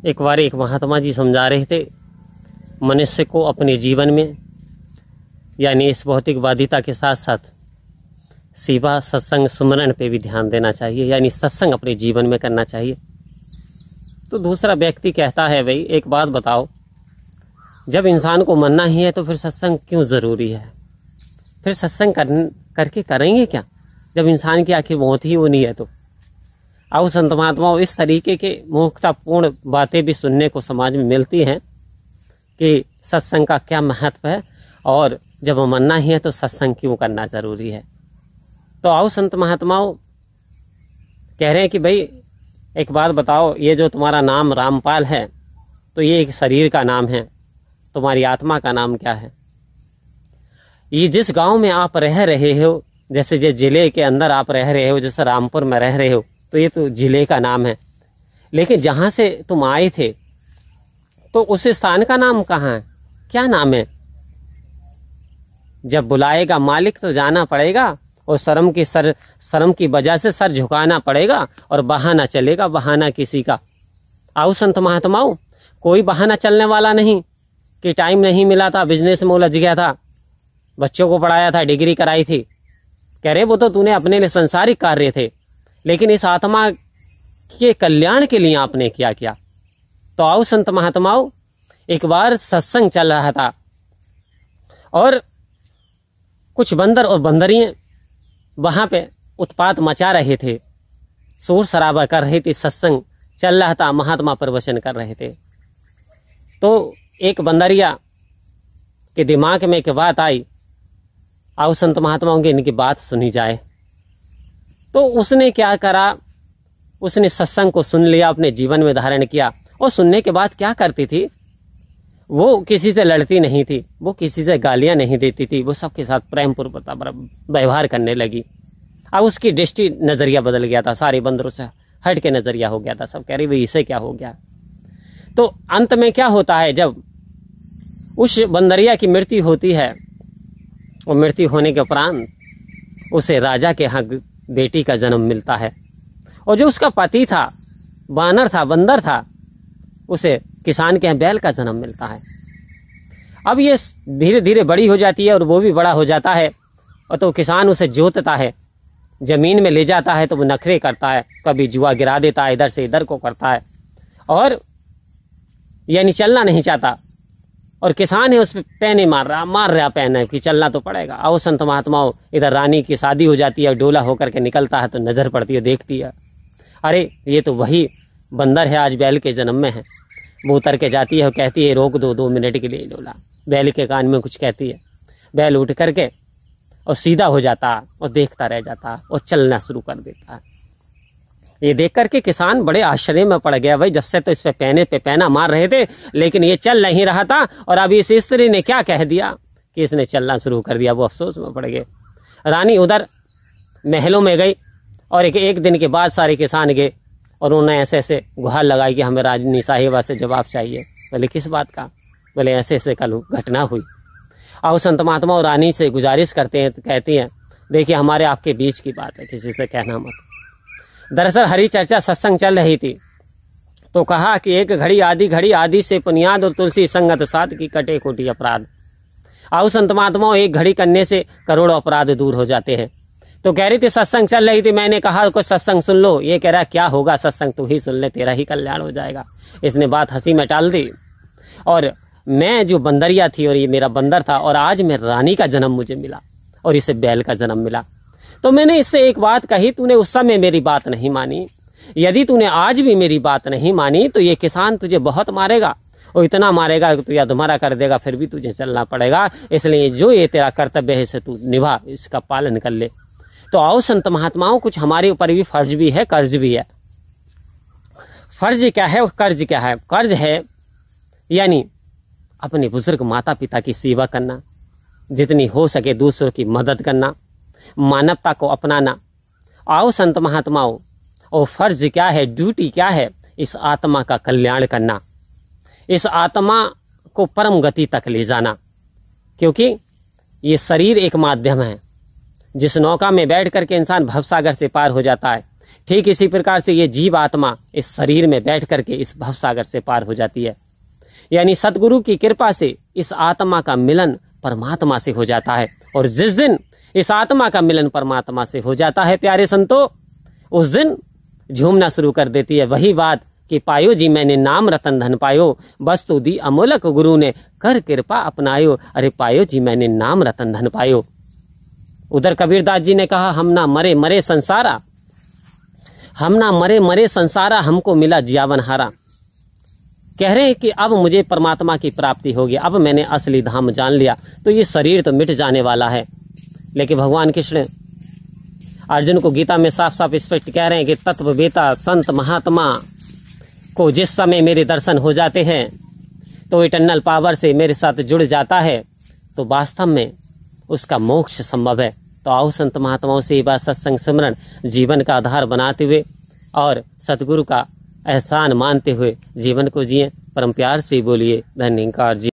एक बार एक महात्मा जी समझा रहे थे मनुष्य को अपने जीवन में यानी इस भौतिकवादिता के साथ साथ सेवा सत्संग सुमरण पे भी ध्यान देना चाहिए, यानी सत्संग अपने जीवन में करना चाहिए। तो दूसरा व्यक्ति कहता है, भाई एक बात बताओ, जब इंसान को मरना ही है तो फिर सत्संग क्यों ज़रूरी है? फिर सत्संग करके करेंगे क्या जब इंसान की आखिर मौत ही होनी है? तो आओ संत महात्माओं, इस तरीके के मूर्खतापूर्ण बातें भी सुनने को समाज में मिलती हैं कि सत्संग का क्या महत्व है और जब मरना ही है तो सत्संग क्यों करना ज़रूरी है। तो आओ संत महात्माओं कह रहे हैं कि भाई एक बात बताओ, ये जो तुम्हारा नाम रामपाल है तो ये एक शरीर का नाम है, तुम्हारी आत्मा का नाम क्या है? ये जिस गांव में आप रह रहे हो, जैसे जिस जिले के अंदर आप रह रहे हो, जैसे रामपुर में रह रहे हो, तो ये तो जिले का नाम है, लेकिन जहाँ से तुम आए थे तो उस स्थान का नाम कहाँ है? क्या नाम है? जब बुलाएगा मालिक तो जाना पड़ेगा और शर्म की वजह से सर झुकाना पड़ेगा और बहाना चलेगा, बहाना किसी का। आओ संत महात्माओं, कोई बहाना चलने वाला नहीं कि टाइम नहीं मिला था, बिजनेस में उलझ गया था, बच्चों को पढ़ाया था, डिग्री कराई थी। कह रहे वो तो तूने अपने लिए संसारिक कार्य थे, लेकिन इस आत्मा के कल्याण के लिए आपने क्या किया? तो आओ संत महात्माओं, एक बार सत्संग चल रहा था और कुछ बंदर और बंदरियां वहां पे उत्पात मचा रहे थे, शोर शराबा कर रहे थे, सत्संग चल रहा था, महात्मा प्रवचन कर रहे थे। तो एक बंदरिया के दिमाग में एक बात आई, आओ संत महात्माओं की इनकी बात सुनी जाए। तो उसने क्या करा, उसने सत्संग को सुन लिया, अपने जीवन में धारण किया। और सुनने के बाद क्या करती थी, वो किसी से लड़ती नहीं थी, वो किसी से गालियां नहीं देती थी, वो सबके साथ प्रेम पूर्वक व्यवहार करने लगी। अब उसकी दृष्टि नजरिया बदल गया था, सारे बंदरों से हट के नजरिया हो गया था। सब कह रही भाई इसे क्या हो गया। तो अंत में क्या होता है, जब उस बंदरिया की मृत्यु होती है और मृत्यु होने के उपरांत उसे राजा के यहाँ बेटी का जन्म मिलता है, और जो उसका पति था, बानर था, बंदर था, उसे किसान के यहाँ बैल का जन्म मिलता है। अब ये धीरे धीरे बड़ी हो जाती है और वो भी बड़ा हो जाता है, और तो किसान उसे जोतता है, जमीन में ले जाता है तो वो नखरे करता है, कभी जुआ गिरा देता है, इधर से इधर को करता है, और यानी चलना नहीं चाहता। और किसान है उस पर पैने मार रहा पैन है कि चलना तो पड़ेगा। आओ संत महात्माओं, इधर रानी की शादी हो जाती है, डोला होकर के निकलता है तो नजर पड़ती है, देखती है, अरे ये तो वही बंदर है, आज बैल के जन्म में है। वो उतर के जाती है और कहती है रोक दो 2 मिनट के लिए डोला। बैल के कान में कुछ कहती है, बैल उठ करके और सीधा हो जाता है और देखता रह जाता है और चलना शुरू कर देता है। ये देख करके किसान बड़े आश्चर्य में पड़ गया, भाई जब से तो इस पे पैना मार रहे थे, लेकिन ये चल नहीं रहा था, और अभी इस स्त्री ने क्या कह दिया कि इसने चलना शुरू कर दिया। वो अफसोस में पड़ गए। रानी उधर महलों में गई और एक दिन के बाद सारे किसान गए और उन्होंने ऐसे ऐसे गुहार लगाई कि हमें राजनी साहिबा से जवाब चाहिए। बोले किस बात का? बोले ऐसे ऐसे कल घटना हुई। आओ संत महात्मा और रानी से गुजारिश करते हैं, तो कहती हैं देखिए हमारे आपके बीच की बात है, किसी से कहना मत। दरअसल हरी चर्चा सत्संग चल रही थी, तो कहा कि एक घड़ी आदि से पुनियाद और तुलसी संगत साध की कटे कोटि अपराध। आओ संत महात्माओं, एक घड़ी करने से करोड़ों अपराध दूर हो जाते हैं। तो कह रही थी सत्संग चल रही थी, मैंने कहा कुछ सत्संग सुन लो। ये कह रहा क्या होगा सत्संग, तू ही सुन ले, तेरा ही कल्याण हो जाएगा। इसने बात हंसी में टाल दी, और मैं जो बंदरिया थी और ये मेरा बंदर था, और आज मैं रानी का जन्म मुझे मिला और इसे बैल का जन्म मिला। तो मैंने इससे एक बात कही, तूने उस समय मेरी बात नहीं मानी। यदि तूने आज भी मेरी बात नहीं मानी तो ये किसान तुझे बहुत मारेगा, और इतना मारेगा कि तू या तुम्हारा कर देगा, फिर भी तुझे चलना पड़ेगा। इसलिए जो ये तेरा कर्तव्य है इसे तू निभा, इसका पालन कर ले। तो आओ संत महात्माओं, कुछ हमारे ऊपर भी फर्ज भी है, कर्ज भी है। फर्ज क्या है और कर्ज क्या है? कर्ज है यानी अपने बुजुर्ग माता पिता की सेवा करना, जितनी हो सके दूसरों की मदद करना, मानवता को अपनाना। आओ संत महात्माओं, और फर्ज क्या है, ड्यूटी क्या है? इस आत्मा का कल्याण करना, इस आत्मा को परम गति तक ले जाना। क्योंकि ये शरीर एक माध्यम है, जिस नौका में बैठ करके इंसान भवसागर से पार हो जाता है। ठीक इसी प्रकार से ये जीव आत्मा इस शरीर में बैठ करके इस भवसागर से पार हो जाती है। यानी सतगुरु की कृपा से इस आत्मा का मिलन परमात्मा से हो जाता है। और जिस दिन इस आत्मा का मिलन परमात्मा से हो जाता है प्यारे संतो, उस दिन झूमना शुरू कर देती है वही बात कि पायो जी मैंने नाम रतन धन पायो, वस्तु दी अमोलक गुरु ने कर कृपा अपनायो। अरे पायो जी मैंने नाम रतन धन पायो। उधर कबीरदास जी ने कहा हम ना मरे मरे संसारा, हम ना मरे मरे संसारा, हमको मिला जियावन हारा। कह रहे हैं कि अब मुझे परमात्मा की प्राप्ति होगी, अब मैंने असली धाम जान लिया, तो ये शरीर तो मिट जाने वाला है। लेकिन भगवान कृष्ण अर्जुन को गीता में साफ साफ स्पष्ट कह रहे हैं कि तत्ववेता संत महात्मा को जिस समय मेरे दर्शन हो जाते हैं तो इटर्नल पावर से मेरे साथ जुड़ जाता है, तो वास्तव में उसका मोक्ष संभव है। तो आओ संत महात्माओं से ये बात सत्संग सिमरन जीवन का आधार बनाते हुए और सतगुरु का एहसान मानते हुए जीवन को जिए। परम प्यार से बोलिए धन्यकार जी।